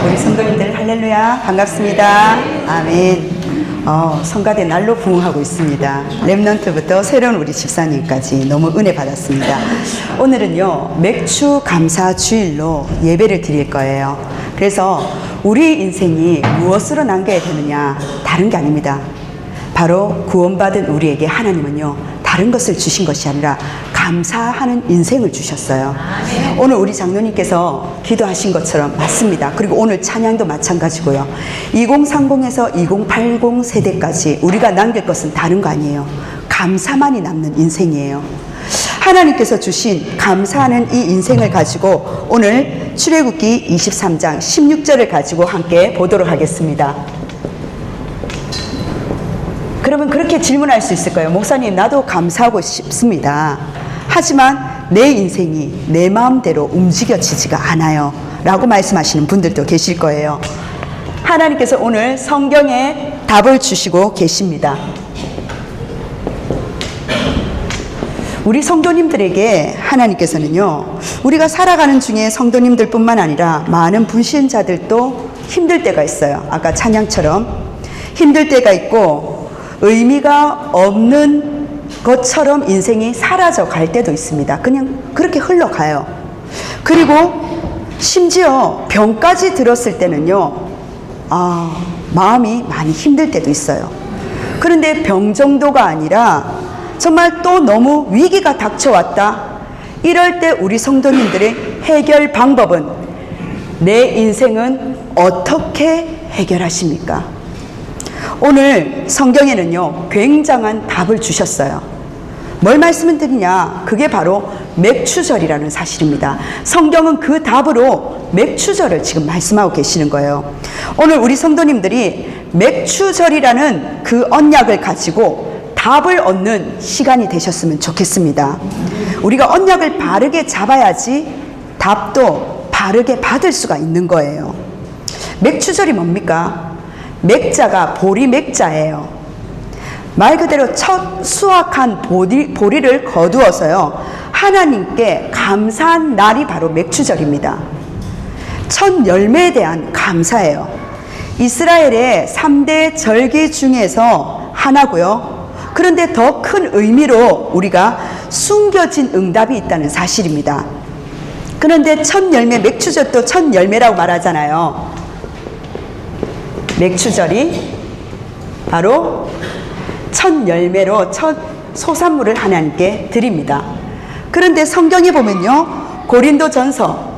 우리 성도님들 할렐루야 반갑습니다. 아멘. 성가대 날로 부흥하고 있습니다. 렘넌트부터 새로운 우리 집사님까지 너무 은혜 받았습니다. 오늘은요 맥주 감사 주일로 예배를 드릴 거예요. 그래서 우리 인생이 무엇으로 남겨야 되느냐, 다른 게 아닙니다. 바로 구원받은 우리에게 하나님은요 다른 것을 주신 것이 아니라 감사하는 인생을 주셨어요. 오늘 우리 장로님께서 기도하신 것처럼 맞습니다. 그리고 오늘 찬양도 마찬가지고요. 2030에서 2080 세대까지 우리가 남길 것은 다른 거 아니에요. 감사만이 남는 인생이에요. 하나님께서 주신 감사하는 이 인생을 가지고 오늘 출애굽기 23장 16절을 가지고 함께 보도록 하겠습니다. 그러면 그렇게 질문할 수 있을 거예요. 목사님, 나도 감사하고 싶습니다. 하지만 내 인생이 내 마음대로 움직여지지가 않아요 라고 말씀하시는 분들도 계실 거예요. 하나님께서 오늘 성경에 답을 주시고 계십니다. 우리 성도님들에게 하나님께서는요, 우리가 살아가는 중에 성도님들 뿐만 아니라 많은 불신자들도 힘들 때가 있어요. 아까 찬양처럼 힘들 때가 있고 의미가 없는 것처럼 인생이 사라져 갈 때도 있습니다. 그냥 그렇게 흘러가요. 그리고 심지어 병까지 들었을 때는요, 마음이 많이 힘들 때도 있어요. 그런데 병 정도가 아니라 정말 또 너무 위기가 닥쳐왔다. 이럴 때 우리 성도님들의 해결 방법은, 내 인생은 어떻게 해결하십니까? 오늘 성경에는요 굉장한 답을 주셨어요. 뭘 말씀을 드리냐, 그게 바로 맥추절이라는 사실입니다. 성경은 그 답으로 맥추절을 지금 말씀하고 계시는 거예요. 오늘 우리 성도님들이 맥추절이라는 그 언약을 가지고 답을 얻는 시간이 되셨으면 좋겠습니다. 우리가 언약을 바르게 잡아야지 답도 바르게 받을 수가 있는 거예요. 맥추절이 뭡니까? 맥자가 보리 맥자예요. 말 그대로 첫 수확한 보리를 거두어서요 하나님께 감사한 날이 바로 맥추절입니다. 첫 열매에 대한 감사예요. 이스라엘의 3대 절기 중에서 하나고요. 그런데 더 큰 의미로 우리가 숨겨진 응답이 있다는 사실입니다. 그런데 첫 열매, 맥추절도 첫 열매라고 말하잖아요. 맥추절이 바로 첫 열매로 첫 소산물을 하나님께 드립니다. 그런데 성경에 보면요, 고린도전서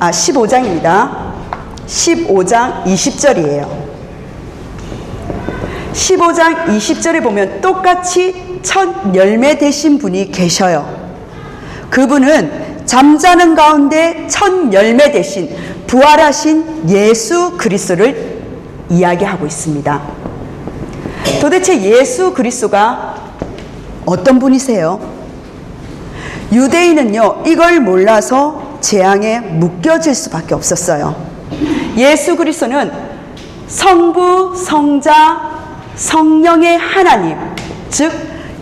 15장입니다. 15장 20절이에요. 15장 20절에 보면 똑같이 첫 열매 되신 분이 계셔요. 그분은 잠자는 가운데 첫 열매 되신 부활하신 예수 그리스도를 이야기하고 있습니다. 도대체 예수 그리스도가 어떤 분이세요? 유대인은요 이걸 몰라서 재앙에 묶여질 수밖에 없었어요. 예수 그리스도는 성부, 성자, 성령의 하나님, 즉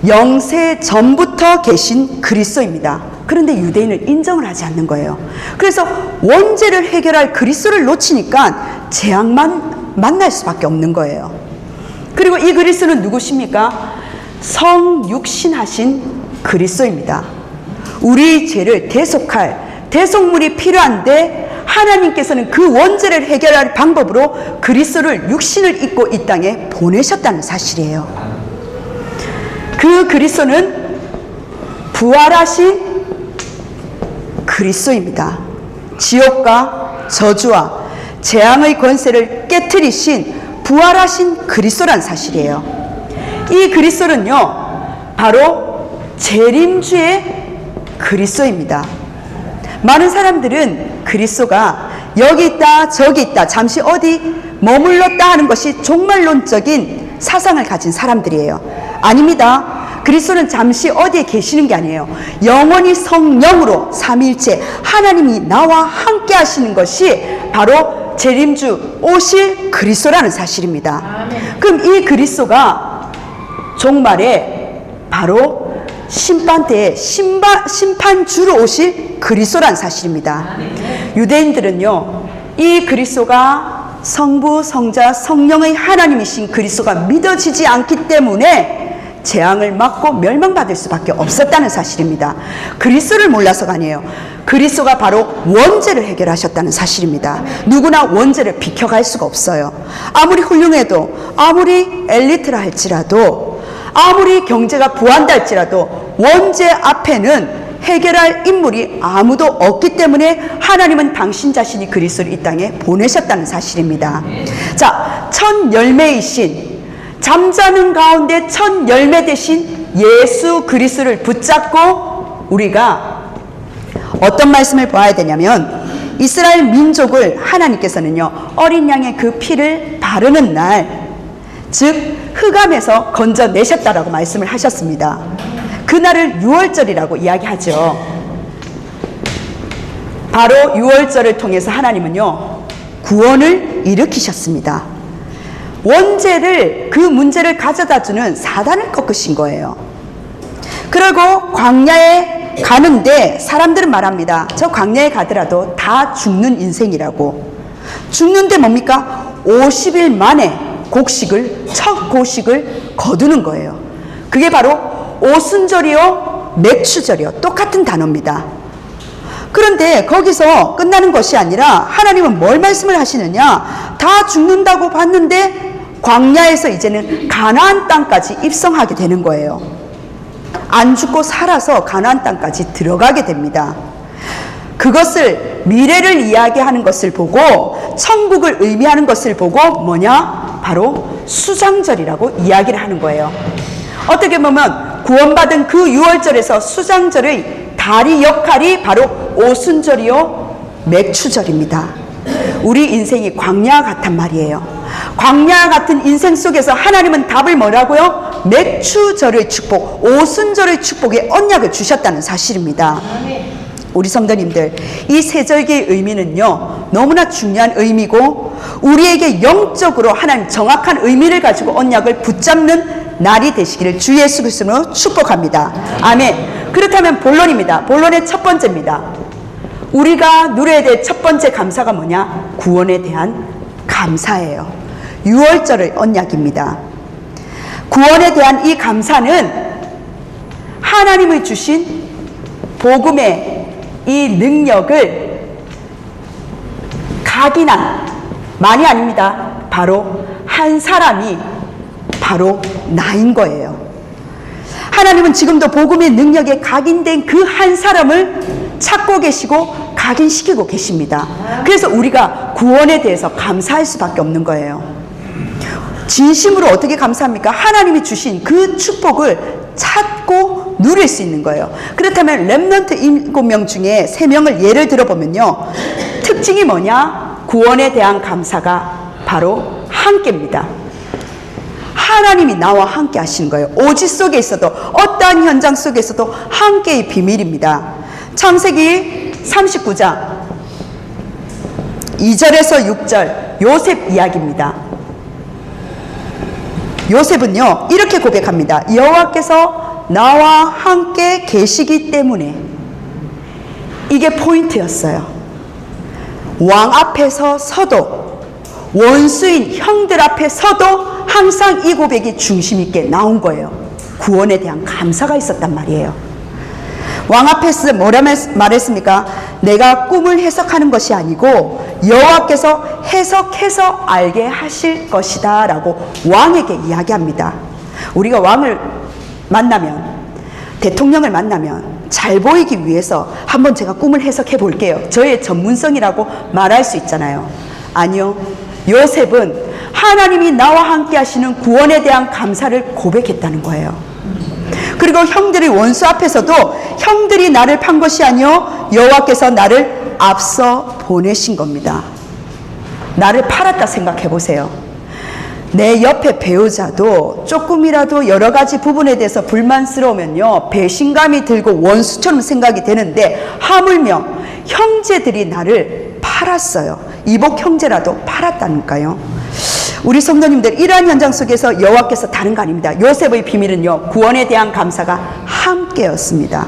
영세 전부터 계신 그리스도입니다. 그런데 유대인은 인정을 하지 않는 거예요. 그래서 원죄를 해결할 그리스도를 놓치니까 재앙만 만날 수밖에 없는 거예요. 그리고 이 그리스도는 누구십니까? 성육신하신 그리스도입니다. 우리 죄를 대속할 대속물이 필요한데 하나님께서는 그 원죄를 해결할 방법으로 그리스도를 육신을 입고 이 땅에 보내셨다는 사실이에요. 그 그리스도는 부활하신 그리스도입니다. 지옥과 저주와 재앙의 권세를 깨트리신 부활하신 그리스도란 사실이에요. 이 그리스도는요 바로 재림주의 그리스도입니다. 많은 사람들은 그리스도가 여기 있다 저기 있다 잠시 어디 머물렀다 하는 것이 종말론적인 사상을 가진 사람들이에요. 아닙니다. 그리스도는 잠시 어디에 계시는 게 아니에요. 영원히 성령으로 삼위일체 하나님이 나와 함께 하시는 것이 바로 재림주 오실 그리스도라는 사실입니다. 그럼 이 그리스도가 종말에 바로 심판대에 심판주로 오실 그리스도란 사실입니다. 유대인들은요, 이 그리스도가 성부, 성자, 성령의 하나님이신 그리스도가 믿어지지 않기 때문에 재앙을 맞고 멸망받을 수밖에 없었다는 사실입니다. 그리스도를 몰라서가 아니에요. 그리스도가 바로 원죄를 해결하셨다는 사실입니다. 누구나 원죄를 비켜갈 수가 없어요. 아무리 훌륭해도, 아무리 엘리트라 할지라도, 아무리 경제가 부한다 할지라도 원죄 앞에는 해결할 인물이 아무도 없기 때문에 하나님은 당신 자신이 그리스도를 이 땅에 보내셨다는 사실입니다. 자, 첫 열매이신, 잠자는 가운데 첫 열매 되신 예수 그리스도를 붙잡고 우리가 어떤 말씀을 봐야 되냐면, 이스라엘 민족을 하나님께서는요, 어린 양의 그 피를 바르는 날, 즉 흑암에서 건져내셨다라고 말씀을 하셨습니다. 그날을 유월절이라고 이야기하죠. 바로 유월절을 통해서 하나님은요, 구원을 일으키셨습니다. 원죄를, 그 문제를 가져다주는 사단을 꺾으신 거예요. 그리고 광야에 가는데 사람들은 말합니다. 저 광야에 가더라도 다 죽는 인생이라고. 죽는데 뭡니까? 50일 만에 첫 곡식을 거두는 거예요. 그게 바로 오순절이요, 맥추절이요, 똑같은 단어입니다. 그런데 거기서 끝나는 것이 아니라 하나님은 뭘 말씀을 하시느냐? 다 죽는다고 봤는데 광야에서 이제는 가나안 땅까지 입성하게 되는 거예요. 안 죽고 살아서 가나안 땅까지 들어가게 됩니다. 그것을, 미래를 이야기하는 것을 보고, 천국을 의미하는 것을 보고 뭐냐? 바로 수장절이라고 이야기를 하는 거예요. 어떻게 보면 구원받은 그 유월절에서 수장절의 다리 역할이 바로 오순절이요, 맥추절입니다. 우리 인생이 광야 같단 말이에요. 광야 같은 인생 속에서 하나님은 답을 뭐라고요? 맥추절의 축복, 오순절의 축복의 언약을 주셨다는 사실입니다. 우리 성도님들, 이 세절기의 의미는요, 너무나 중요한 의미고, 우리에게 영적으로 하나님 정확한 의미를 가지고 언약을 붙잡는 날이 되시기를 주 예수 그리스도로 축복합니다. 아멘. 그렇다면 본론입니다. 본론의 첫 번째입니다. 우리가 누려야 될 첫 번째 감사가 뭐냐? 구원에 대한 감사예요. 유월절의 언약입니다. 구원에 대한 이 감사는 하나님의 주신 복음의 이 능력을 각인한, 많이 아닙니다. 바로 한 사람이 바로 나인 거예요. 하나님은 지금도 복음의 능력에 각인된 그 한 사람을 찾고 계시고 각인시키고 계십니다. 그래서 우리가 구원에 대해서 감사할 수밖에 없는 거예요. 진심으로 어떻게 감사합니까? 하나님이 주신 그 축복을 찾고 누릴 수 있는 거예요. 그렇다면 렘넌트 7명 중에 3명을 예를 들어보면요, 특징이 뭐냐? 구원에 대한 감사가 바로 함께입니다. 하나님이 나와 함께 하시는 거예요. 오지 속에 있어도, 어떠한 현장 속에서도 함께의 비밀입니다. 창세기 39장 2절에서 6절 요셉 이야기입니다. 요셉은요, 이렇게 고백합니다. 여호와께서 나와 함께 계시기 때문에. 이게 포인트였어요. 왕 앞에 서도, 원수인 형들 앞에 서도 항상 이 고백이 중심 있게 나온 거예요. 구원에 대한 감사가 있었단 말이에요. 왕 앞에서 뭐라 말했습니까? 내가 꿈을 해석하는 것이 아니고 여호와께서 해석해서 알게 하실 것이다 라고 왕에게 이야기합니다. 우리가 왕을 만나면, 대통령을 만나면 잘 보이기 위해서 한번 제가 꿈을 해석해 볼게요, 저의 전문성이라고 말할 수 있잖아요. 아니요, 요셉은 하나님이 나와 함께 하시는 구원에 대한 감사를 고백했다는 거예요. 그리고 형들이 원수 앞에서도 형들이 나를 판 것이 아니요 여호와께서 나를 앞서 보내신 겁니다. 나를 팔았다 생각해 보세요. 내 옆에 배우자도 조금이라도 여러 가지 부분에 대해서 불만스러우면요, 배신감이 들고 원수처럼 생각이 되는데, 하물며 형제들이 나를 팔았어요. 이복 형제라도 팔았다니까요. 우리 성도님들, 이러한 현장 속에서 여호와께서 다른 거 아닙니다. 요셉의 비밀은요, 구원에 대한 감사가 함께였습니다.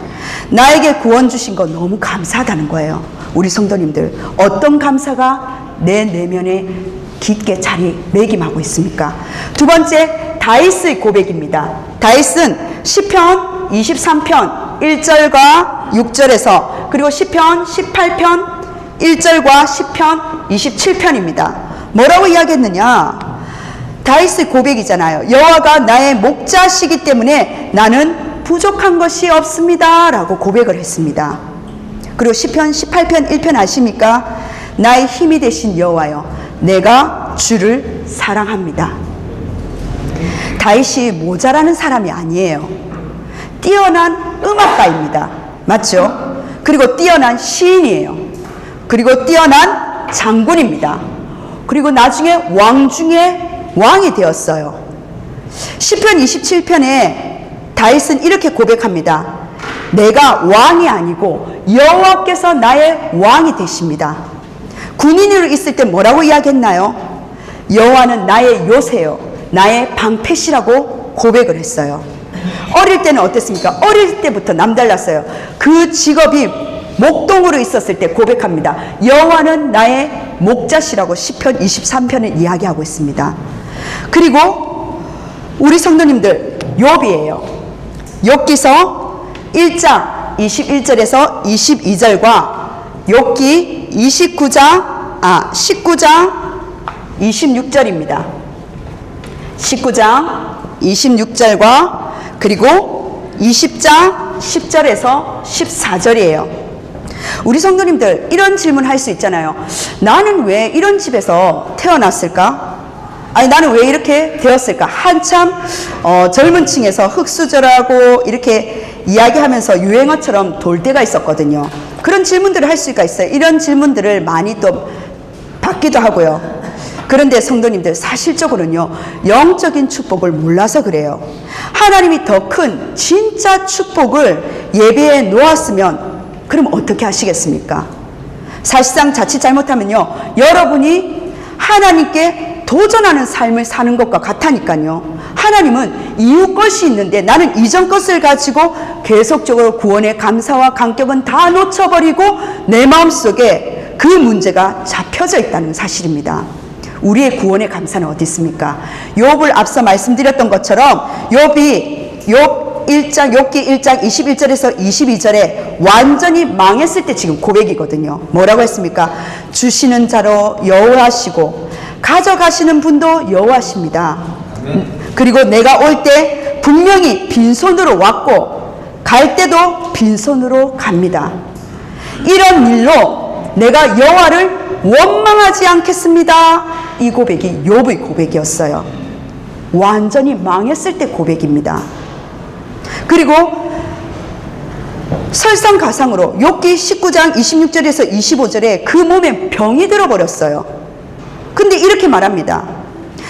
나에게 구원 주신 거 너무 감사하다는 거예요. 우리 성도님들, 어떤 감사가 내 내면에 깊게 자리매김하고 있습니까? 두 번째, 다윗의 고백입니다. 다윗은 시편 23편 1절과 6절에서 그리고 시편 18편 1절과 시편 27편입니다. 뭐라고 이야기했느냐? 다윗의 고백이잖아요. 여호와가 나의 목자시기 때문에 나는 부족한 것이 없습니다 라고 고백을 했습니다. 그리고 시편 18편 1편 아십니까? 나의 힘이 되신 여호와여, 내가 주를 사랑합니다. 다윗이 모자라는 사람이 아니에요. 뛰어난 음악가입니다. 맞죠? 그리고 뛰어난 시인이에요. 그리고 뛰어난 장군입니다. 그리고 나중에 왕 중에 왕이 되었어요. 시편 27편에 다윗은 이렇게 고백합니다. 내가 왕이 아니고 여호와께서 나의 왕이 되십니다. 군인으로 있을 때 뭐라고 이야기했나요? 여호와는 나의 요새요, 나의 방패시라고 고백을 했어요. 어릴 때는 어땠습니까? 어릴 때부터 남달랐어요. 그 직업이 목동으로 있었을 때 고백합니다. 여호와는 나의 목자시라고 시편 23편을 이야기하고 있습니다. 그리고 우리 성도님들, 욥이에요. 욥기서 1장 21절에서 22절과 욥기 19장 26절입니다. 19장 26절과 그리고 20장 10절에서 14절이에요. 우리 성도님들, 이런 질문 할 수 있잖아요. 나는 왜 이런 집에서 태어났을까? 아니, 나는 왜 이렇게 되었을까? 한참 젊은 층에서 흑수저라고 이렇게 이야기하면서 유행어처럼 돌 때가 있었거든요. 그런 질문들을 할 수가 있어요. 이런 질문들을 많이 또 받기도 하고요. 그런데 성도님들, 사실적으로는요, 영적인 축복을 몰라서 그래요. 하나님이 더 큰 진짜 축복을 예배에 놓았으면 그럼 어떻게 하시겠습니까? 사실상 자칫 잘못하면요, 여러분이 하나님께 도전하는 삶을 사는 것과 같으니까요. 하나님은 이후 것이 있는데 나는 이전 것을 가지고 계속적으로 구원의 감사와 감격은 다 놓쳐버리고 내 마음속에 그 문제가 잡혀져 있다는 사실입니다. 우리의 구원의 감사는 어디 있습니까? 욥을 앞서 말씀드렸던 것처럼 욥기 1장 21절에서 22절에 완전히 망했을 때 지금 고백이거든요. 뭐라고 했습니까? 주시는 자로 여호와시고 가져가시는 분도 여호와십니다. 그리고 내가 올 때 분명히 빈손으로 왔고 갈 때도 빈손으로 갑니다. 이런 일로 내가 여호와를 원망하지 않겠습니다. 이 고백이 욥의 고백이었어요. 완전히 망했을 때 고백입니다. 그리고 설상가상으로 욥기 19장 26절에서 25절에 그 몸에 병이 들어버렸어요. 근데 이렇게 말합니다.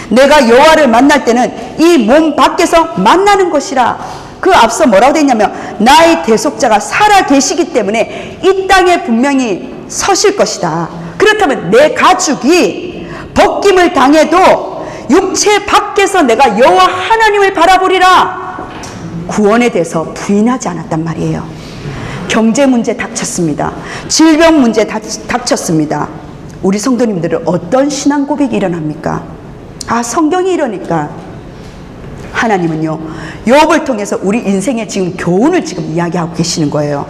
내가 여호와를 만날 때는 이 몸 밖에서 만나는 것이라. 그 앞서 뭐라고 되어 있냐면 나의 대속자가 살아 계시기 때문에 이 땅에 분명히 서실 것이다. 그렇다면 내 가죽이 벗김을 당해도 육체 밖에서 내가 여호와 하나님을 바라보리라. 구원에 대해서 부인하지 않았단 말이에요. 경제 문제 닥쳤습니다. 질병 문제 닥쳤습니다. 우리 성도님들은 어떤 신앙 고백이 일어납니까? 성경이 이러니까 하나님은요, 욥을 통해서 우리 인생의 지금 교훈을 지금 이야기하고 계시는 거예요.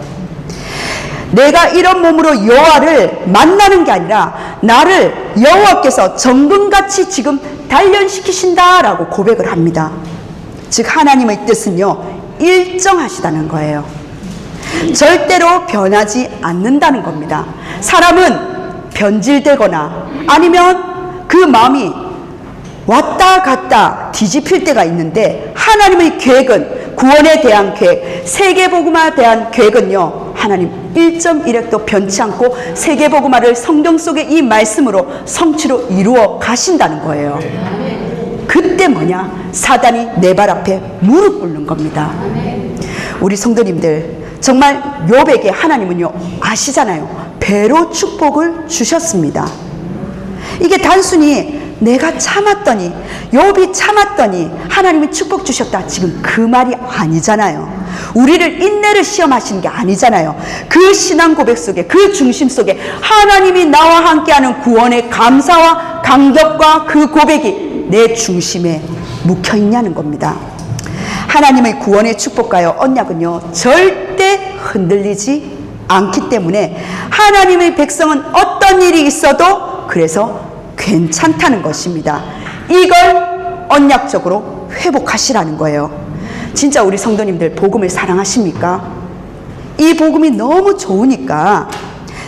내가 이런 몸으로 여호와를 만나는 게 아니라 나를 여호와께서 정금같이 지금 단련시키신다라고 고백을 합니다. 즉 하나님의 뜻은요, 일정하시다는 거예요. 절대로 변하지 않는다는 겁니다. 사람은 변질되거나 아니면 그 마음이 왔다 갔다 뒤집힐 때가 있는데 하나님의 계획은, 구원에 대한 계획, 세계복음화에 대한 계획은요, 하나님 1.1획도 변치 않고 세계복음화를 성경 속의 이 말씀으로 성취로 이루어 가신다는 거예요. 그때 뭐냐? 사단이 내 발 앞에 무릎 꿇는 겁니다. 우리 성도님들, 정말 욥에게 하나님은요, 아시잖아요, 배로 축복을 주셨습니다. 이게 단순히 내가 참았더니, 욥이 참았더니 하나님이 축복 주셨다. 지금 그 말이 아니잖아요. 우리를 인내를 시험하시는 게 아니잖아요. 그 신앙 고백 속에, 그 중심 속에 하나님이 나와 함께하는 구원의 감사와 감격과 그 고백이 내 중심에 묵혀 있냐는 겁니다. 하나님의 구원의 축복과요 언약은요 절대 흔들리지 않기 때문에 하나님의 백성은 어떤 일이 있어도 그래서 괜찮다는 것입니다. 이걸 언약적으로 회복하시라는 거예요. 진짜 우리 성도님들 복음을 사랑하십니까? 이 복음이 너무 좋으니까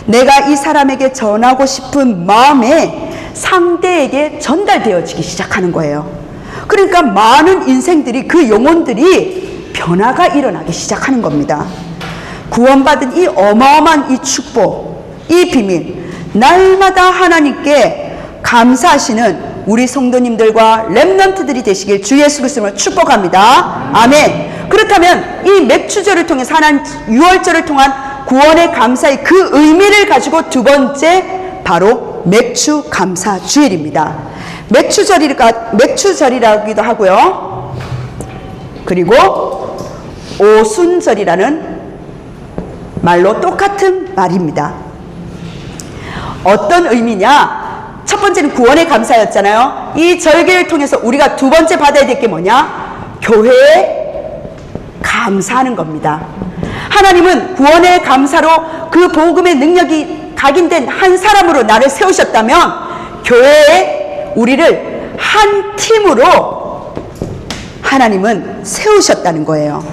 내가 이 사람에게 전하고 싶은 마음에 상대에게 전달되어지기 시작하는 거예요. 그러니까 많은 인생들이, 그 영혼들이 변화가 일어나기 시작하는 겁니다. 구원받은 이 어마어마한 이 축복, 이 비밀, 날마다 하나님께 감사하시는 우리 성도님들과 렘넌트들이 되시길 주 예수 그리스도로 축복합니다. 아멘. 그렇다면 이 맥주절을 통해서 하나님 6월절을 통한 구원의 감사의 그 의미를 가지고 두 번째 바로 맥주 감사 주일입니다. 맥주절이라기도 하고요. 그리고 오순절이라는 말로 똑같은 말입니다. 어떤 의미냐? 첫 번째는 구원의 감사였잖아요. 이 절기를 통해서 우리가 두 번째 받아야 될 게 뭐냐? 교회에 감사하는 겁니다. 하나님은 구원의 감사로 그 복음의 능력이 각인된 한 사람으로 나를 세우셨다면 교회에 우리를 한 팀으로 하나님은 세우셨다는 거예요.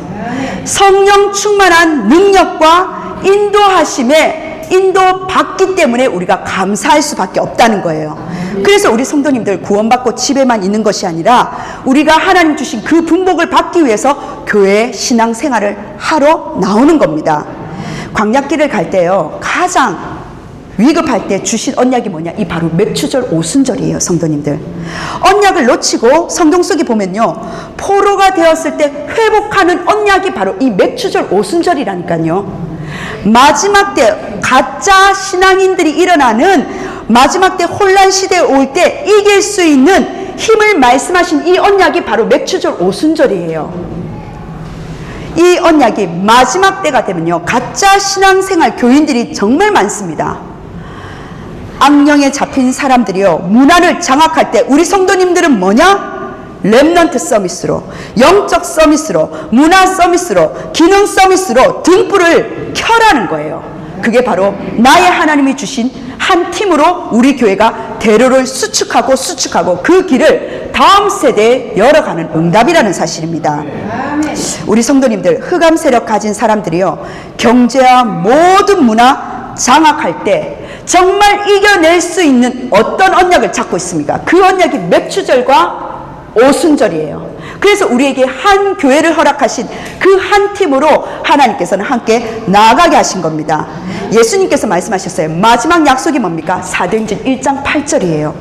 성령 충만한 능력과 인도하심에 인도받기 때문에 우리가 감사할 수밖에 없다는 거예요. 그래서 우리 성도님들 구원받고 집에만 있는 것이 아니라 우리가 하나님 주신 그 분복을 받기 위해서 교회에 신앙생활을 하러 나오는 겁니다. 광야길을 갈 때요 가장 위급할 때 주신 언약이 뭐냐? 이 바로 맥주절 오순절이에요. 성도님들, 언약을 놓치고 성경 속에 보면요 포로가 되었을 때 회복하는 언약이 바로 이 맥주절 오순절이라니까요. 마지막 때 가짜 신앙인들이 일어나는 마지막 때 혼란 시대에 올 때 이길 수 있는 힘을 말씀하신 이 언약이 바로 맥주절 오순절이에요. 이 언약이 마지막 때가 되면요 가짜 신앙생활 교인들이 정말 많습니다. 악령에 잡힌 사람들이요 문화를 장악할 때 우리 성도님들은 뭐냐? 렘넌트 서밋으로, 영적 서밋으로, 문화 서밋으로, 기능 서밋으로 등불을 켜라는 거예요. 그게 바로 나의 하나님이 주신 한 팀으로 우리 교회가 대로를 수축하고 그 길을 다음 세대에 열어가는 응답이라는 사실입니다. 우리 성도님들, 흑암 세력 가진 사람들이요 경제와 모든 문화 장악할 때 정말 이겨낼 수 있는 어떤 언약을 잡고 있습니까? 그 언약이 맥주절과 오순절이에요. 그래서 우리에게 한 교회를 허락하신 그 한 팀으로 하나님께서는 함께 나아가게 하신 겁니다. 예수님께서 말씀하셨어요. 마지막 약속이 뭡니까? 사도행전 1장 8절이에요.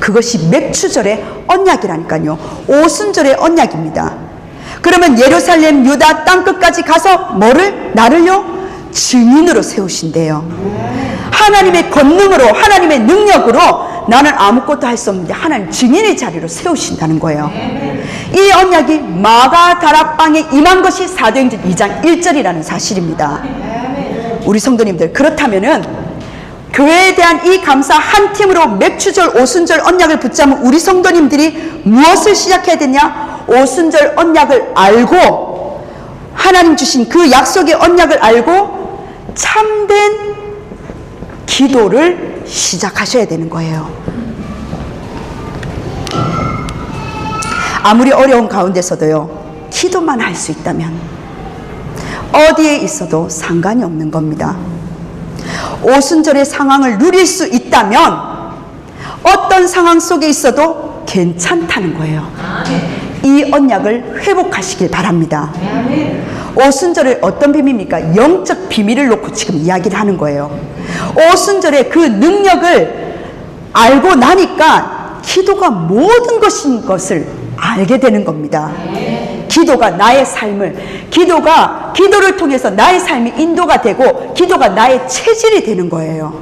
그것이 맥주절의 언약이라니까요. 오순절의 언약입니다. 그러면 예루살렘 유다 땅끝까지 가서 나를요? 증인으로 세우신대요. 하나님의 권능으로, 하나님의 능력으로 나는 아무것도 할 수 없는데 하나님 증인의 자리로 세우신다는 거예요. 이 언약이 마가 다락방에 임한 것이 사도행전 2장 1절이라는 사실입니다. 우리 성도님들, 그렇다면은 교회에 대한 이 감사 한 팀으로 맥주절 오순절 언약을 붙잡은 우리 성도님들이 무엇을 시작해야 되냐? 오순절 언약을 알고 하나님 주신 그 약속의 언약을 알고 참된 기도를 시작하셔야 되는 거예요. 아무리 어려운 가운데서도요 기도만 할 수 있다면 어디에 있어도 상관이 없는 겁니다. 오순절의 상황을 누릴 수 있다면 어떤 상황 속에 있어도 괜찮다는 거예요. 이 언약을 회복하시길 바랍니다. 오순절의 어떤 비밀입니까? 영적 비밀을 놓고 지금 이야기를 하는 거예요. 오순절의 그 능력을 알고 나니까 기도가 모든 것인 것을 알게 되는 겁니다. 기도가 나의 삶을, 기도를 통해서 나의 삶이 인도가 되고 기도가 나의 체질이 되는 거예요.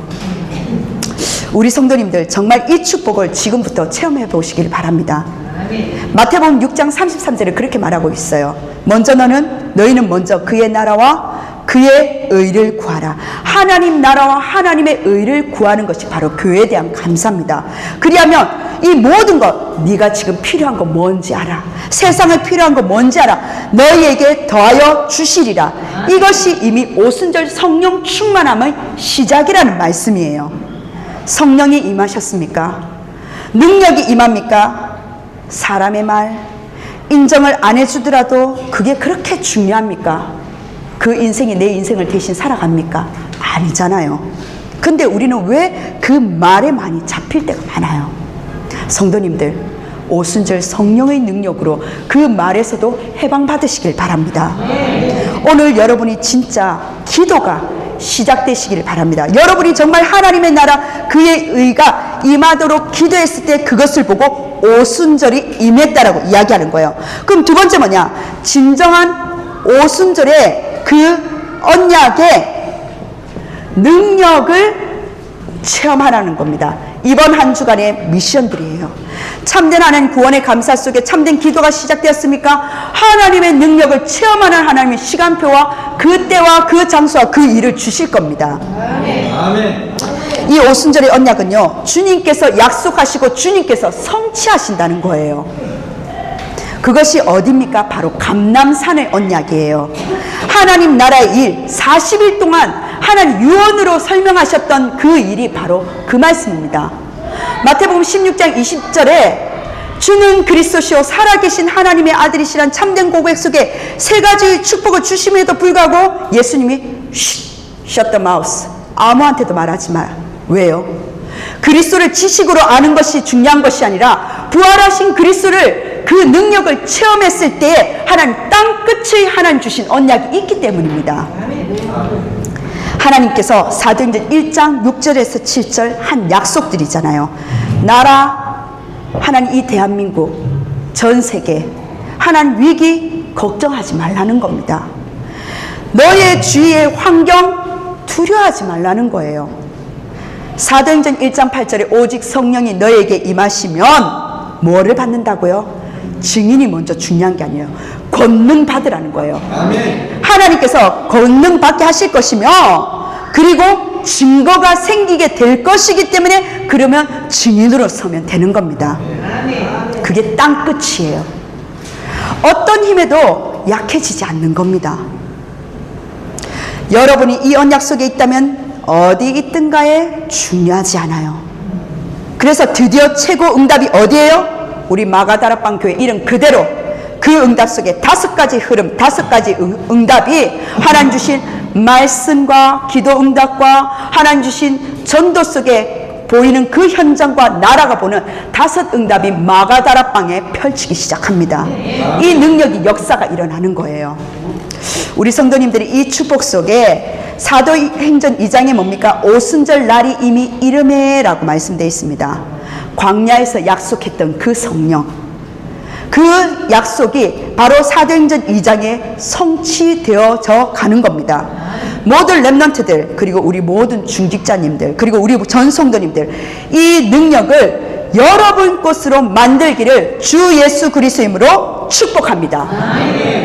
우리 성도님들 정말 이 축복을 지금부터 체험해 보시길 바랍니다. 마태복음 6장 33절에 그렇게 말하고 있어요. 너희는 먼저 그의 나라와 그의 의를 구하라. 하나님 나라와 하나님의 의를 구하는 것이 바로 교회에 대한 감사입니다. 그리하면 이 모든 것, 네가 지금 필요한 거 뭔지 알아. 세상에 필요한 거 뭔지 알아. 너희에게 더하여 주시리라. 이것이 이미 오순절 성령 충만함의 시작이라는 말씀이에요. 성령이 임하셨습니까? 능력이 임합니까? 사람의 말, 인정을 안 해주더라도 그게 그렇게 중요합니까? 그 인생이 내 인생을 대신 살아갑니까? 아니잖아요. 근데 우리는 왜 그 말에 많이 잡힐 때가 많아요? 성도님들, 오순절 성령의 능력으로 그 말에서도 해방받으시길 바랍니다. 오늘 여러분이 진짜 기도가 시작되시길 바랍니다. 여러분이 정말 하나님의 나라 그의 의가 임하도록 기도했을 때 그것을 보고 오순절이 임했다라고 이야기하는 거예요. 그럼 두 번째 뭐냐? 진정한 오순절의 그 언약의 능력을 체험하라는 겁니다. 이번 한 주간의 미션들이에요. 참된 하나님 구원의 감사 속에 참된 기도가 시작되었습니까? 하나님의 능력을 체험하는 하나님의 시간표와 그 때와 그 장소와 그 일을 주실 겁니다. 아멘. 이 오순절의 언약은요, 주님께서 약속하시고 주님께서 성취하신다는 거예요. 그것이 어디입니까? 바로 감람산의 언약이에요. 하나님 나라의 일, 40일 동안 하나님 유언으로 설명하셨던 그 일이 바로 그 말씀입니다. 마태복음 16장 20절에 주는 그리스도시요 살아계신 하나님의 아들이시란 참된 고백 속에 세 가지 축복을 주심에도 불구하고 예수님이 shut the mouth, 아무한테도 말하지 마. 왜요? 그리스도를 지식으로 아는 것이 중요한 것이 아니라 부활하신 그리스도를 그 능력을 체험했을 때에 하나님 땅끝의 하나님 주신 언약이 있기 때문입니다. 하나님께서 사도행전 1장 6절에서 7절 한 약속들이잖아요. 나라, 하나님 이 대한민국, 전 세계, 하나님 위기 걱정하지 말라는 겁니다. 너의 주위의 환경 두려워하지 말라는 거예요. 사도행전 1장 8절에 오직 성령이 너에게 임하시면 뭐를 받는다고요? 증인이 먼저 중요한 게 아니에요. 권능 받으라는 거예요. 아멘. 하나님께서 권능 받게 하실 것이며 그리고 증거가 생기게 될 것이기 때문에 그러면 증인으로 서면 되는 겁니다. 그게 땅끝이에요. 어떤 힘에도 약해지지 않는 겁니다. 여러분이 이 언약 속에 있다면 어디 있든가에 중요하지 않아요. 그래서 드디어 최고 응답이 어디예요? 우리 마가다락방 교회 이름 그대로 그 응답 속에 5가지 흐름, 5가지 응답이 하나님 주신 말씀과 기도 응답과 하나님 주신 전도 속에 보이는 그 현장과 나라가 보는 5 응답이 마가다락방에 펼치기 시작합니다. 이 능력이 역사가 일어나는 거예요. 우리 성도님들이 이 축복 속에 사도행전 2장에 뭡니까? 오순절 날이 이미 이르매 라고 말씀되어 있습니다. 광야에서 약속했던 그 성령, 그 약속이 바로 사도행전 2장에 성취되어져 가는 겁니다. 모든 렘넌트들, 그리고 우리 모든 중직자님들, 그리고 우리 전 성도님들, 이 능력을 여러분 것으로 만들기를 주 예수 그리스도의 이름으로 축복합니다.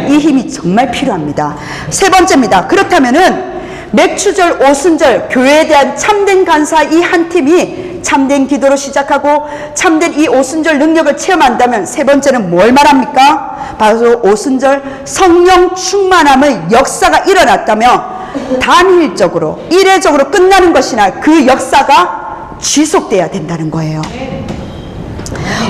이 힘이 정말 필요합니다. 세 번째입니다. 그렇다면은 맥추절, 오순절, 교회에 대한 참된 간사 이 한 팀이 참된 기도로 시작하고 참된 이 오순절 능력을 체험한다면 세 번째는 뭘 말합니까? 바로 오순절 성령 충만함의 역사가 일어났다면 단일적으로 이례적으로 끝나는 것이나 그 역사가 지속돼야 된다는 거예요.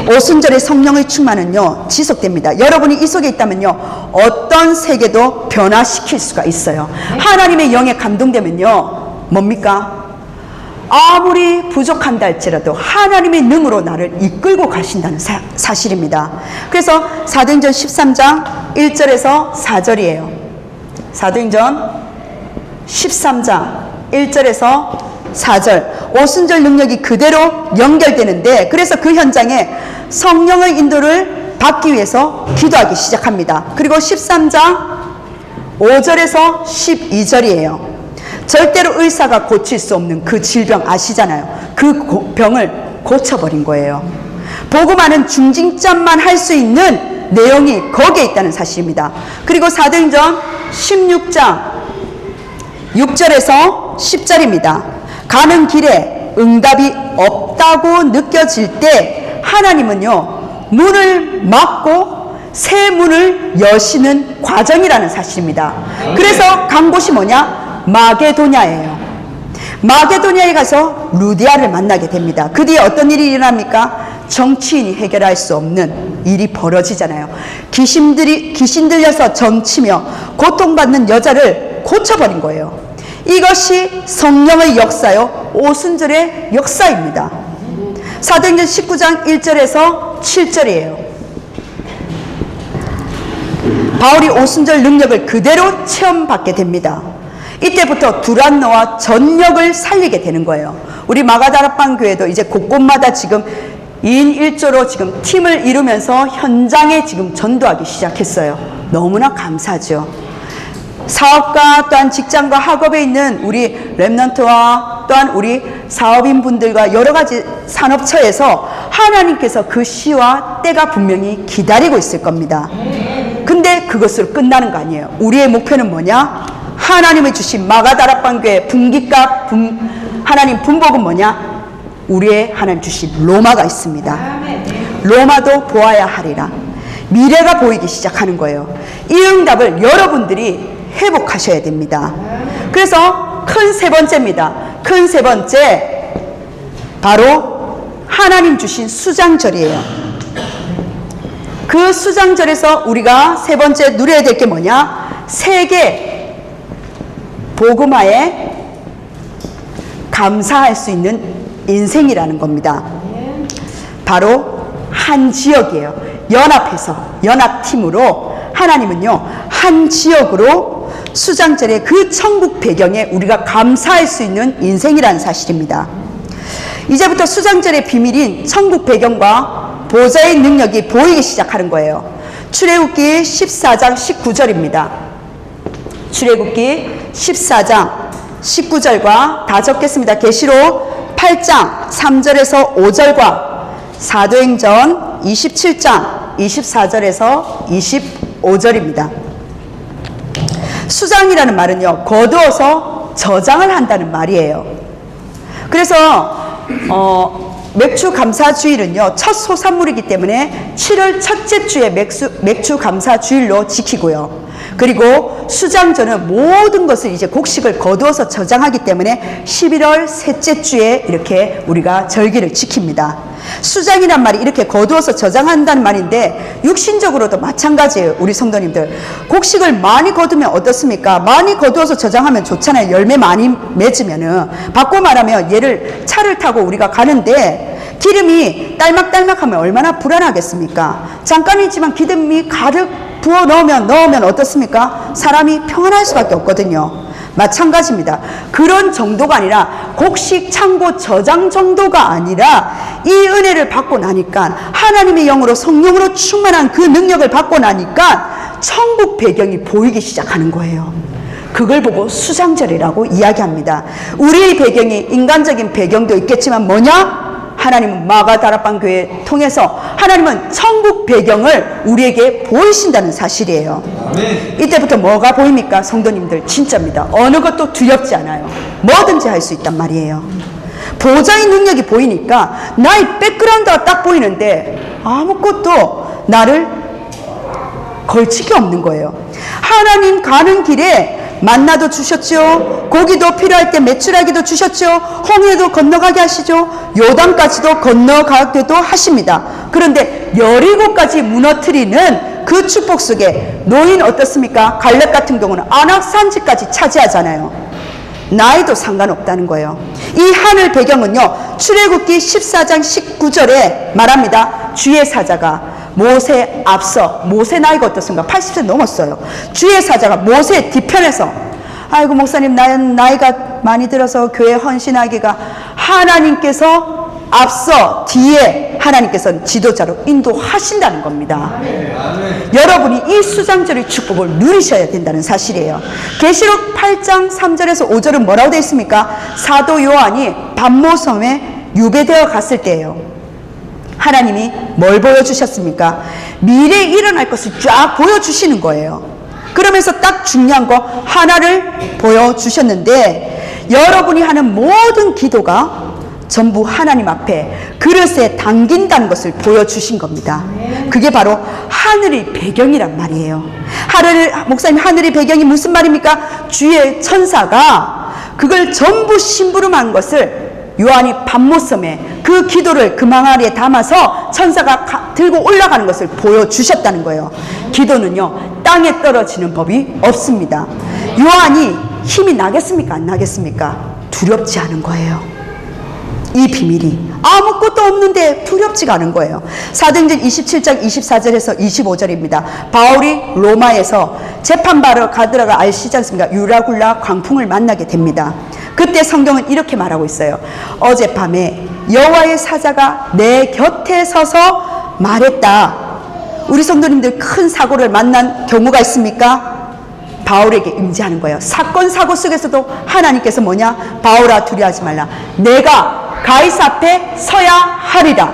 오순절의 성령의 충만은요 지속됩니다. 여러분이 이 속에 있다면요 어떤 세계도 변화시킬 수가 있어요. 하나님의 영에 감동되면요 뭡니까? 아무리 부족한다 할지라도 하나님의 능으로 나를 이끌고 가신다는 사실입니다. 그래서 사도행전 13장 1절에서 4절이에요. 사도행전 13장 1절에서 4절 오순절 능력이 그대로 연결되는데 그래서 그 현장에 성령의 인도를 받기 위해서 기도하기 시작합니다. 그리고 13장 5절에서 12절이에요. 절대로 의사가 고칠 수 없는 그 질병 아시잖아요. 그 병을 고쳐버린 거예요. 복음하는 중진짠만 할 수 있는 내용이 거기에 있다는 사실입니다. 그리고 사도행전 16장 6절에서 10절입니다. 가는 길에 응답이 없다고 느껴질 때 하나님은요, 문을 막고 새 문을 여시는 과정이라는 사실입니다. 그래서 간 곳이 뭐냐? 마게도냐예요. 마게도냐에 가서 루디아를 만나게 됩니다. 그 뒤에 어떤 일이 일어납니까? 정치인이 해결할 수 없는 일이 벌어지잖아요. 귀신 들려서 점치며 고통받는 여자를 고쳐버린 거예요. 이것이 성령의 역사요, 오순절의 역사입니다. 사도행전 19장 1절에서 7절이에요. 바울이 오순절 능력을 그대로 체험받게 됩니다. 이때부터 두란노와 전역을 살리게 되는 거예요. 우리 마가다락방 교회도 이제 곳곳마다 지금 2인 1조로 지금 팀을 이루면서 현장에 지금 전도하기 시작했어요. 너무나 감사하죠. 사업가 또한 직장과 학업에 있는 우리 렘넌트와 또한 우리 사업인 분들과 여러 가지 산업처에서 하나님께서 그 시와 때가 분명히 기다리고 있을 겁니다. 근데 그것으로 끝나는 거 아니에요. 우리의 목표는 뭐냐? 하나님이 주신 마가다락방교회 분깃과 하나님 분복은 뭐냐? 우리의 하나님 주신 로마가 있습니다. 로마도 보아야 하리라. 미래가 보이기 시작하는 거예요. 이 응답을 여러분들이 회복하셔야 됩니다. 그래서 큰 세 번째입니다. 큰 세 번째, 바로 하나님 주신 수장절이에요. 그 수장절에서 우리가 세 번째 누려야 될 게 뭐냐? 세계 복음화에 감사할 수 있는 인생이라는 겁니다. 바로 한 지역이에요. 연합해서, 연합팀으로 하나님은요, 한 지역으로 수장절의 그 천국 배경에 우리가 감사할 수 있는 인생이라는 사실입니다. 이제부터 수장절의 비밀인 천국 배경과 보좌의 능력이 보이기 시작하는 거예요. 출애굽기 14장 19절입니다. 출애굽기 14장 19절과 다 적겠습니다. 계시록 8장 3절에서 5절과 사도행전 27장 24절에서 25절입니다. 수장이라는 말은요, 거두어서 저장을 한다는 말이에요. 그래서 맥주 감사 주일은요, 첫 소산물이기 때문에 7월 첫째 주에 맥주 감사 주일로 지키고요. 그리고 수장절은 모든 것을 이제 곡식을 거두어서 저장하기 때문에 11월 셋째 주에 이렇게 우리가 절기를 지킵니다. 수장이란 말이 이렇게 거두어서 저장한다는 말인데 육신적으로도 마찬가지예요. 우리 성도님들, 곡식을 많이 거두면 어떻습니까? 많이 거두어서 저장하면 좋잖아요. 열매 많이 맺으면은. 바꿔 말하면 얘를 차를 타고 우리가 가는데 기름이 딸막딸막하면 얼마나 불안하겠습니까? 잠깐이지만 기름이 가득 부어 넣으면 어떻습니까? 사람이 평안할 수밖에 없거든요. 마찬가지입니다. 그런 정도가 아니라 곡식 창고 저장 정도가 아니라 이 은혜를 받고 나니까, 하나님의 영으로 성령으로 충만한 그 능력을 받고 나니까 천국 배경이 보이기 시작하는 거예요. 그걸 보고 수장절이라고 이야기합니다. 우리의 배경이 인간적인 배경도 있겠지만 뭐냐? 하나님은 마가다락방 교회 통해서 하나님은 천국 배경을 우리에게 보이신다는 사실이에요. 이때부터 뭐가 보입니까? 성도님들, 진짜입니다. 어느 것도 두렵지 않아요. 뭐든지 할 수 있단 말이에요. 보좌의 능력이 보이니까 나의 백그라운드가 딱 보이는데 아무것도 나를 걸치기 없는 거예요. 하나님 가는 길에 만나도 주셨죠. 고기도 필요할 때 메추라기도 주셨죠. 홍해도 건너가게 하시죠. 요단까지도 건너가게도 하십니다. 그런데 여리고까지 무너뜨리는 그 축복 속에 노인 어떻습니까? 갈렙 같은 경우는 안악산지까지 차지하잖아요. 나이도 상관없다는 거예요. 이 하늘 배경은요, 출애굽기 14장 19절에 말합니다. 주의 사자가 모세 앞서, 모세 나이가 어떻습니까? 80세 넘었어요. 주의 사자가 모세 뒤편에서, 목사님 나이가 많이 들어서 교회 헌신하기가, 하나님께서 앞서 뒤에 하나님께서는 지도자로 인도하신다는 겁니다. 여러분이 이 수장절의 축복을 누리셔야 된다는 사실이에요. 계시록 8장 3절에서 5절은 뭐라고 되어 있습니까? 사도 요한이 반모섬에 유배되어 갔을 때예요. 하나님이 뭘 보여주셨습니까? 미래에 일어날 것을 쫙 보여주시는 거예요. 그러면서 딱 중요한 거 하나를 보여주셨는데, 여러분이 하는 모든 기도가 전부 하나님 앞에 그릇에 담긴다는 것을 보여주신 겁니다. 그게 바로 하늘의 배경이란 말이에요. 목사님, 하늘의 배경이 무슨 말입니까? 주의 천사가 그걸 전부 심부름한 것을 요한이 반모섬에 그 기도를 그 망아리에 담아서 천사가 들고 올라가는 것을 보여주셨다는 거예요. 기도는요, 땅에 떨어지는 법이 없습니다. 요한이 힘이 나겠습니까? 안 나겠습니까? 두렵지 않은 거예요. 이 비밀이 아무것도 없는데 두렵지가 않은 거예요. 사도행전 27장 24절에서 25절입니다. 바울이 로마에서 재판받으러 가더라가 아시지 않습니까? 유라굴라 광풍을 만나게 됩니다. 그때 성경은 이렇게 말하고 있어요. 어젯밤에 여호와의 사자가 내 곁에 서서 말했다. 우리 성도님들 큰 사고를 만난 경우가 있습니까? 바울에게 임재하는 거예요. 사건 사고 속에서도 하나님께서 뭐냐? 바울아, 두려워하지 말라. 내가 가이사 앞에 서야 하리라.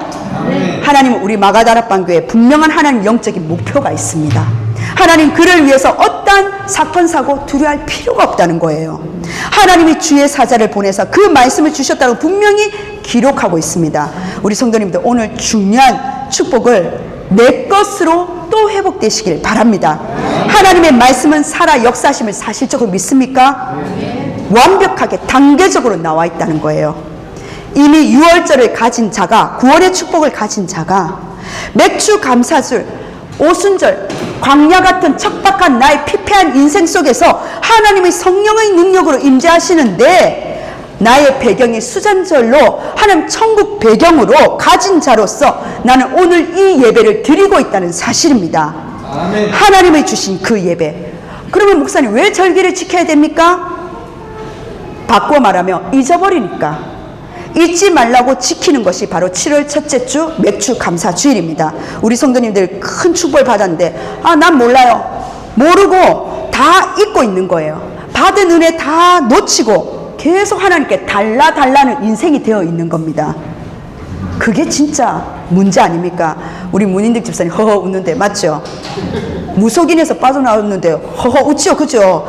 하나님은 우리 마가다락방 교회에 분명한 하나님 영적인 목표가 있습니다. 하나님 그를 위해서 어떠한 사건 사고 두려워할 필요가 없다는 거예요. 하나님이 주의 사자를 보내서 그 말씀을 주셨다고 분명히 기록하고 있습니다. 우리 성도님들, 오늘 중요한 축복을 내 것으로 또 회복되시길 바랍니다. 하나님의 말씀은 살아 역사심을 사실적으로 믿습니까? 완벽하게 단계적으로 나와 있다는 거예요. 이미 6월절을 가진 자가, 9월의 축복을 가진 자가 맥주 감사줄, 오순절, 광야 같은 척박한 나의 피폐한 인생 속에서 하나님의 성령의 능력으로 임재하시는데, 나의 배경이 수잔절로 하나님 천국 배경으로 가진 자로서 나는 오늘 이 예배를 드리고 있다는 사실입니다. 아멘. 하나님의 주신 그 예배. 그러면 목사님, 왜 절기를 지켜야 됩니까? 바꿔 말하면 잊어버리니까. 잊지 말라고 지키는 것이 바로 7월 첫째 주 맥주 감사 주일입니다. 우리 성도님들 큰 축복을 받았는데, 난 몰라요. 모르고 다 잊고 있는 거예요. 받은 은혜 다 놓치고 계속 하나님께 달라는 인생이 되어 있는 겁니다. 그게 진짜 문제 아닙니까? 우리 문인득 집사님 허허 웃는데 맞죠? 무속인에서 빠져나왔는데 허허 웃죠, 그죠?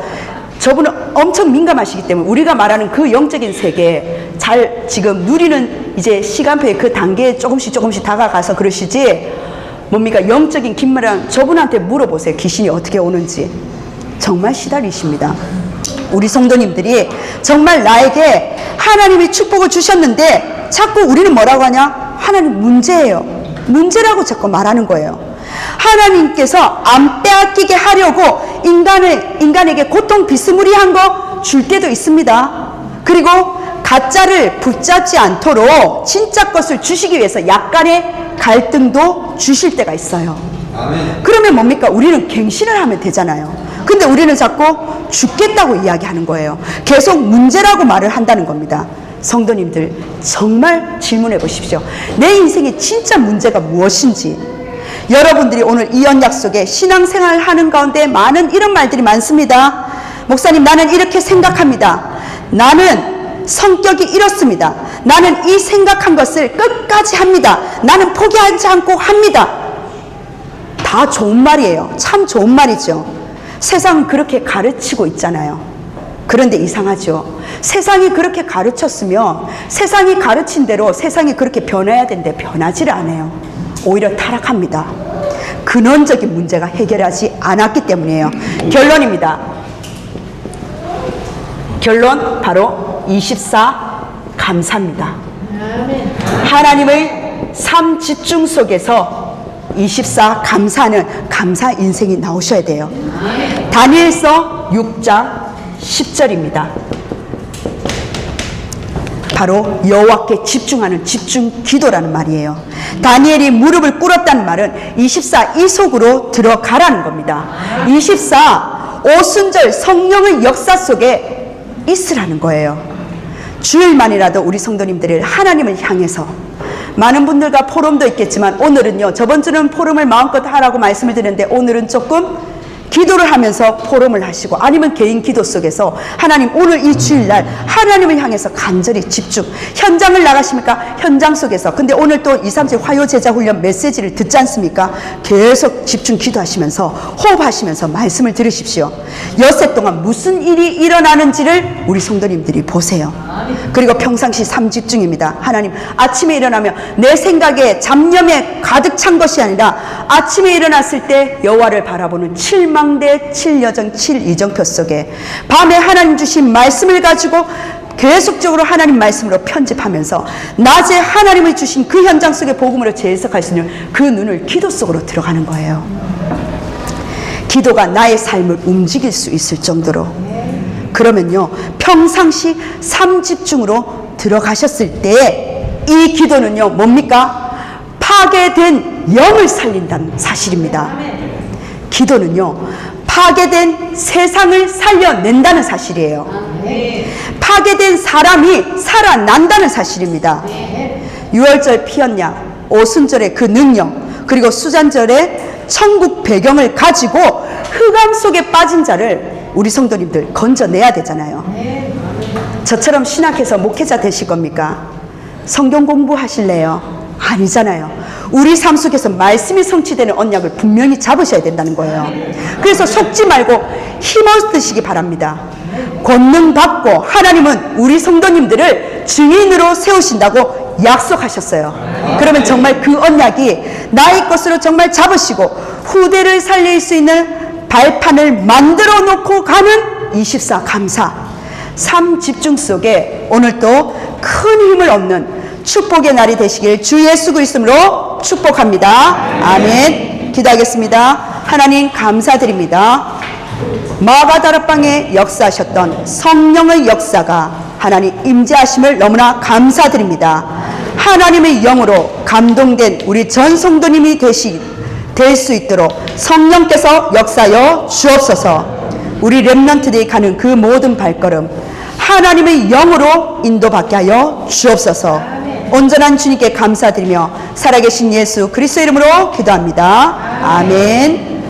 저분은 엄청 민감하시기 때문에 우리가 말하는 그 영적인 세계 잘 지금 누리는 이제 시간표의 그 단계에 조금씩 다가가서 그러시지, 뭡니까? 영적인 김마랑 저분한테 물어보세요. 귀신이 어떻게 오는지. 정말 시달리십니다. 우리 성도님들이 정말 나에게 하나님이 축복을 주셨는데 자꾸 우리는 뭐라고 하냐? 하나님 문제예요. 문제라고 자꾸 말하는 거예요. 하나님께서 안 빼앗기게 하려고 인간에게 고통 비스무리한 거 줄 때도 있습니다. 그리고 가짜를 붙잡지 않도록 진짜 것을 주시기 위해서 약간의 갈등도 주실 때가 있어요. 아멘. 그러면 뭡니까? 우리는 갱신을 하면 되잖아요. 근데 우리는 자꾸 죽겠다고 이야기하는 거예요. 계속 문제라고 말을 한다는 겁니다. 성도님들, 정말 질문해 보십시오. 내 인생에 진짜 문제가 무엇인지. 여러분들이 오늘 이 언약 속에 신앙생활을 하는 가운데 많은 이런 말들이 많습니다. 목사님, 나는 이렇게 생각합니다. 나는 성격이 이렇습니다. 나는 이 생각한 것을 끝까지 합니다. 나는 포기하지 않고 합니다. 다 좋은 말이에요. 참 좋은 말이죠. 세상은 그렇게 가르치고 있잖아요. 그런데 이상하죠. 세상이 그렇게 가르쳤으면 세상이 가르친 대로 세상이 그렇게 변해야 되는데 변하지를 않아요. 오히려 타락합니다. 근원적인 문제가 해결하지 않았기 때문이에요. 결론입니다. 결론 바로 24 감사입니다. 하나님의 삶 집중 속에서 24 감사는 감사 인생이 나오셔야 돼요. 다니엘서 6장 10절입니다. 바로 여호와께 집중하는 집중 기도라는 말이에요. 다니엘이 무릎을 꿇었다는 말은 24 이 속으로 들어가라는 겁니다. 24 오순절 성령의 역사 속에 있으라는 거예요. 주일만이라도 우리 성도님들을 하나님을 향해서 많은 분들과 포럼도 있겠지만 오늘은요, 저번 주는 포럼을 마음껏 하라고 말씀을 드렸는데 오늘은 조금 기도를 하면서 포럼을 하시고 아니면 개인 기도 속에서 하나님 오늘 이 주일날 하나님을 향해서 간절히 집중. 현장을 나가십니까? 현장 속에서. 근데 오늘 또 2, 3주 화요제자훈련 메시지를 듣지 않습니까? 계속 집중 기도하시면서 호흡하시면서 말씀을 들으십시오. 엿새 동안 무슨 일이 일어나는지를 우리 성도님들이 보세요. 그리고 평상시 삼집중입니다. 하나님, 아침에 일어나면 내 생각에 잡념에 가득 찬 것이 아니라 아침에 일어났을 때 여호와를 바라보는 7망대 7여정 7이정표 속에 밤에 하나님 주신 말씀을 가지고 계속적으로 하나님 말씀으로 편집하면서 낮에 하나님이 주신 그 현장 속의 복음으로 재해석할 수 있는 그 눈을 기도 속으로 들어가는 거예요. 기도가 나의 삶을 움직일 수 있을 정도로. 그러면요, 평상시 삼집중으로 들어가셨을 때 이 기도는요, 뭡니까? 파괴된 영을 살린다는 사실입니다. 기도는요, 파괴된 세상을 살려낸다는 사실이에요. 파괴된 사람이 살아난다는 사실입니다. 6월절 피언약, 오순절의 그 능력, 그리고 수잔절의 천국 배경을 가지고 흑암 속에 빠진 자를 우리 성도님들 건져내야 되잖아요. 저처럼 신학해서 목회자 되실 겁니까? 성경 공부하실래요? 아니잖아요. 우리 삶 속에서 말씀이 성취되는 언약을 분명히 잡으셔야 된다는 거예요. 그래서 속지 말고 힘어드시기 바랍니다. 권능 받고 하나님은 우리 성도님들을 증인으로 세우신다고 약속하셨어요. 그러면 정말 그 언약이 나의 것으로 정말 잡으시고 후대를 살릴 수 있는 발판을 만들어 놓고 가는 24 감사 삼집중 속에 오늘도 큰 힘을 얻는 축복의 날이 되시길 주 예수 그리스도로 축복합니다. 아멘. 기도하겠습니다. 하나님 감사드립니다. 마가다락방에 역사하셨던 성령의 역사가 하나님 임재하심을 너무나 감사드립니다. 하나님의 영으로 감동된 우리 전 성도님이 될 수 있도록 성령께서 역사하여 주옵소서. 우리 렘넌트들이 가는 그 모든 발걸음 하나님의 영으로 인도받게 하여 주옵소서. 온전한 주님께 감사드리며 살아계신 예수 그리스도 이름으로 기도합니다. 아멘.